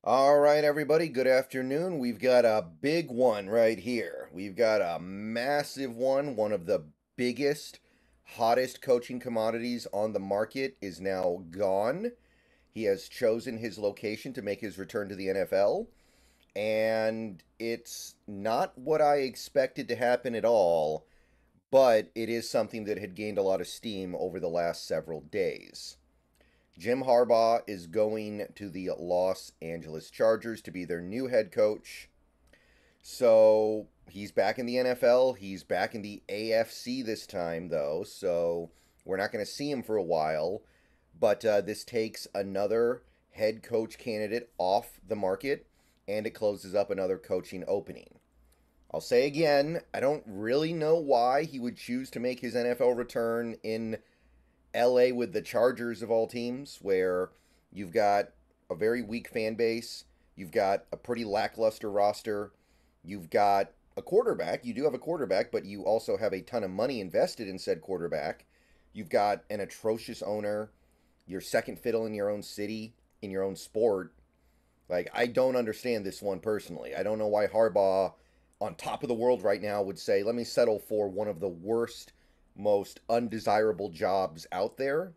All right, everybody, good afternoon. We've got a big one right here. We've got a massive one of the biggest, hottest coaching commodities on the market is now gone. He has chosen his location to make his return to the NFL, and it's not what I expected to happen at all, but it is something that had gained a lot of steam over the last several days. Jim Harbaugh is going to the Los Angeles Chargers to be their new head coach. So he's back in the NFL. He's back in the AFC this time, though. So we're not going to see him for a while. But this takes another head coach candidate off the market and it closes up another coaching opening. I'll say again, I don't really know why he would choose to make his NFL return in LA with the Chargers of all teams, where you've got a very weak fan base, you've got a pretty lackluster roster, you've got a quarterback. You do have a quarterback, but you also have a ton of money invested in said quarterback. You've got an atrocious owner, your second fiddle in your own city, in your own sport. Like, I don't understand this one personally. I don't know why Harbaugh, on top of the world right now, would say, let me settle for one of the worst, most undesirable jobs out there,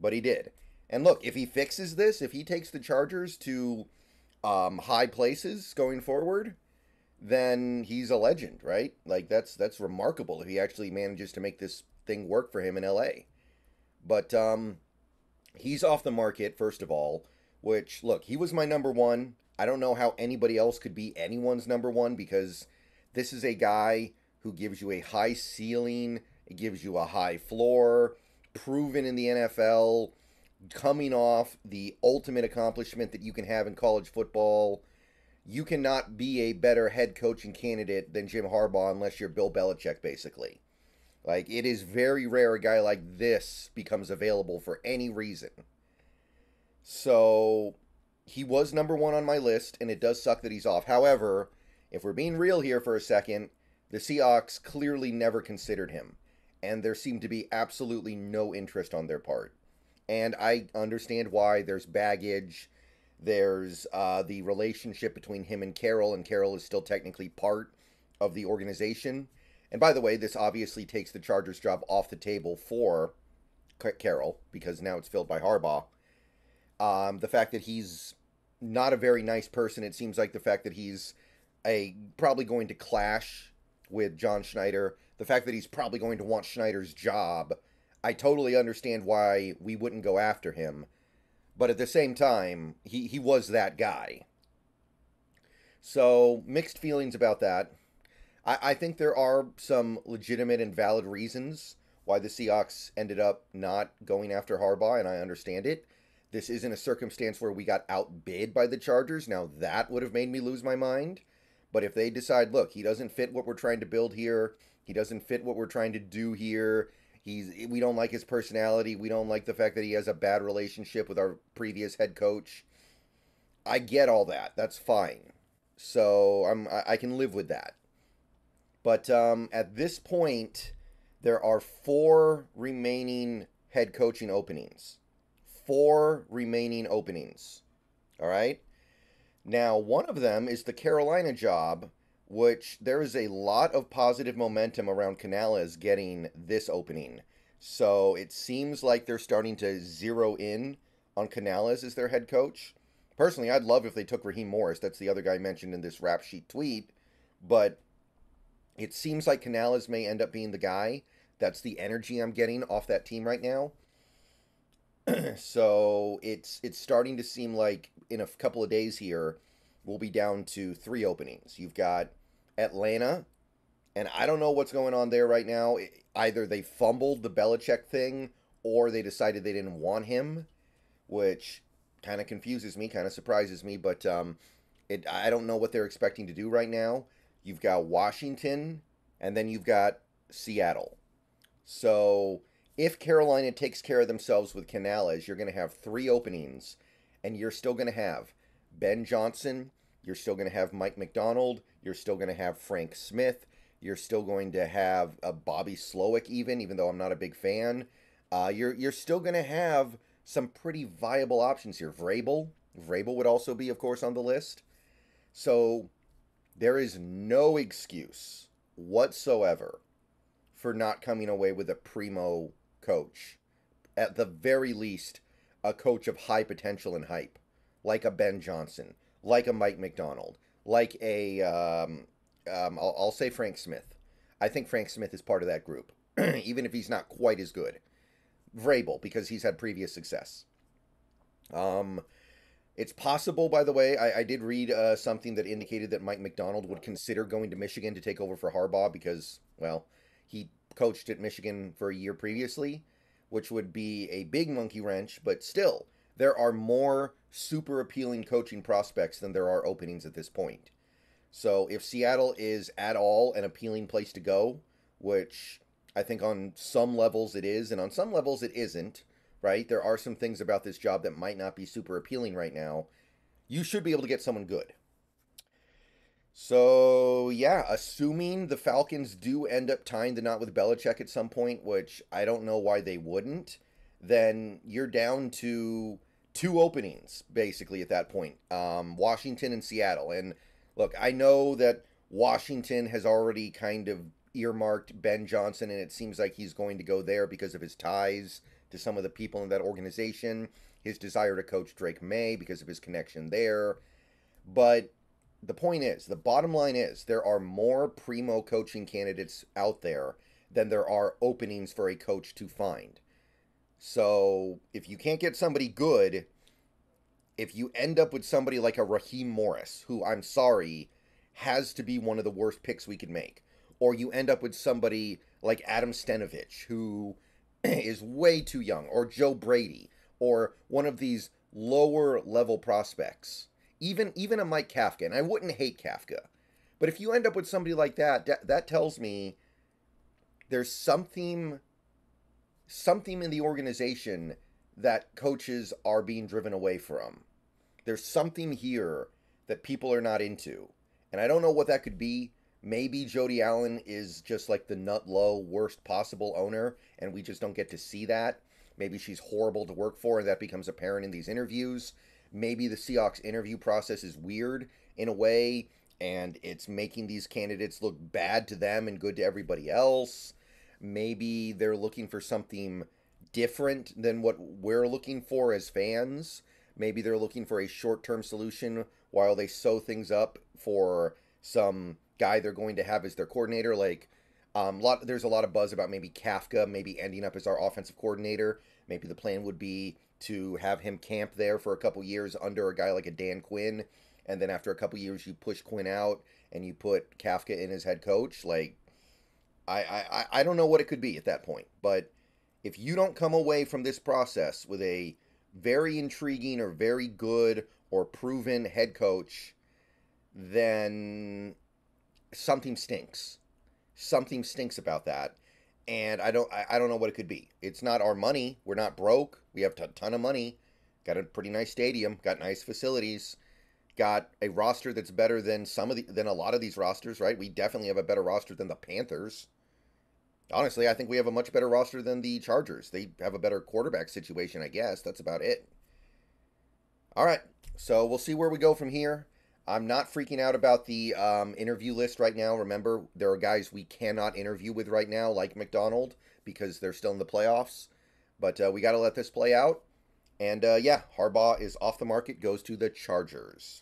but he did. And look, if he fixes this, if he takes the Chargers to high places going forward, then he's a legend, right? Like that's remarkable if he actually manages to make this thing work for him in LA. But he's off the market first of all, which look, he was my number one. I don't know how anybody else could be anyone's number one because this is a guy who gives you a high ceiling, it gives you a high floor, proven in the NFL, coming off the ultimate accomplishment that you can have in college football. You cannot be a better head coaching candidate than Jim Harbaugh unless you're Bill Belichick, basically. Like, it is very rare a guy like this becomes available for any reason. So, he was number one on my list, and it does suck that he's off. However, if we're being real here for a second, the Seahawks clearly never considered him, and there seemed to be absolutely no interest on their part. And I understand why. There's baggage. There's the relationship between him and Carroll is still technically part of the organization. And by the way, this obviously takes the Chargers job off the table for Carroll because now it's filled by Harbaugh. The fact that he's not a very nice person, it seems like the fact that he's probably going to clash with John Schneider, the fact that he's probably going to want Schneider's job, I totally understand why we wouldn't go after him. But at the same time, he was that guy. So, mixed feelings about that. I think there are some legitimate and valid reasons why the Seahawks ended up not going after Harbaugh, and I understand it. This isn't a circumstance where we got outbid by the Chargers. Now, that would have made me lose my mind. But if they decide, look, he doesn't fit what we're trying to build here, he doesn't fit what we're trying to do here, we don't like his personality, we don't like the fact that he has a bad relationship with our previous head coach. I get all that. That's fine. So I can live with that. But at this point, there are four remaining head coaching openings. Four remaining openings. All right. Now, one of them is the Carolina job, which there is a lot of positive momentum around Canales getting this opening. So it seems like they're starting to zero in on Canales as their head coach. Personally, I'd love if they took Raheem Morris. That's the other guy mentioned in this rap sheet tweet. But it seems like Canales may end up being the guy. That's the energy I'm getting off that team right now. So it's starting to seem like in a couple of days here, we'll be down to three openings. You've got Atlanta, and I don't know what's going on there right now. Either they fumbled the Belichick thing, or they decided they didn't want him, which kind of confuses me, kind of surprises me. But I don't know what they're expecting to do right now. You've got Washington, and then you've got Seattle. So if Carolina takes care of themselves with Canales, you're going to have three openings, and you're still going to have Ben Johnson, you're still going to have Mike McDonald, you're still going to have Frank Smith, you're still going to have a Bobby Slowick, even though I'm not a big fan. You're still going to have some pretty viable options here. Vrabel, Vrabel would also be, of course, on the list. So there is no excuse whatsoever for not coming away with a primo coach. At the very least, a coach of high potential and hype, like a Ben Johnson, like a Mike McDonald, like a I'll say Frank Smith. I think Frank Smith is part of that group, even if he's not quite as good. Vrabel, because he's had previous success. Um, it's possible, by the way. I did read something that indicated that Mike McDonald would consider going to Michigan to take over for Harbaugh because, well, he coached at Michigan for a year previously, which would be a big monkey wrench, but still, there are more super appealing coaching prospects than there are openings at this point. So if Seattle is at all an appealing place to go, which I think on some levels it is, and on some levels it isn't, right? There are some things about this job that might not be super appealing right now. You should be able to get someone good. So, yeah, assuming the Falcons do end up tying the knot with Belichick at some point, which I don't know why they wouldn't, then you're down to two openings, basically, at that point, Washington and Seattle. And look, I know that Washington has already kind of earmarked Ben Johnson, and it seems like he's going to go there because of his ties to some of the people in that organization, his desire to coach Drake May because of his connection there. But the point is, the bottom line is, there are more primo coaching candidates out there than there are openings for a coach to find. So if you can't get somebody good, if you end up with somebody like a Raheem Morris, who I'm sorry, has to be one of the worst picks we could make, or you end up with somebody like Adam Stenovich, who is way too young, or Joe Brady, or one of these lower level prospects, even a Mike Kafka, and I wouldn't hate Kafka, but if you end up with somebody like that, that tells me there's something in the organization that coaches are being driven away from. There's something here that people are not into. And I don't know what that could be. Maybe Jody Allen is just like the nut low, worst possible owner, and we just don't get to see that. Maybe she's horrible to work for, and that becomes apparent in these interviews. Maybe the Seahawks interview process is weird in a way, and it's making these candidates look bad to them and good to everybody else. Maybe they're looking for something different than what we're looking for as fans. Maybe they're looking for a short-term solution while they sew things up for some guy they're going to have as their coordinator. Like, there's a lot of buzz about maybe Kafka maybe ending up as our offensive coordinator. Maybe the plan would be to have him camp there for a couple years under a guy like a Dan Quinn, and then after a couple years you push Quinn out and you put Kafka in as head coach. Like, I don't know what it could be at that point, but if you don't come away from this process with a very intriguing or very good or proven head coach, then something stinks. Something stinks about that. And I don't know what it could be. It's not our money. We're not broke. We have a ton of money. Got a pretty nice stadium, got nice facilities, got a roster that's better than than a lot of these rosters, right? We definitely have a better roster than the Panthers. Honestly, I think we have a much better roster than the Chargers. They have a better quarterback situation, I guess. That's about it. All right, so we'll see where we go from here. I'm not freaking out about the interview list right now. Remember, there are guys we cannot interview with right now, like McDonald, because they're still in the playoffs. But we got to let this play out. And yeah, Harbaugh is off the market, goes to the Chargers.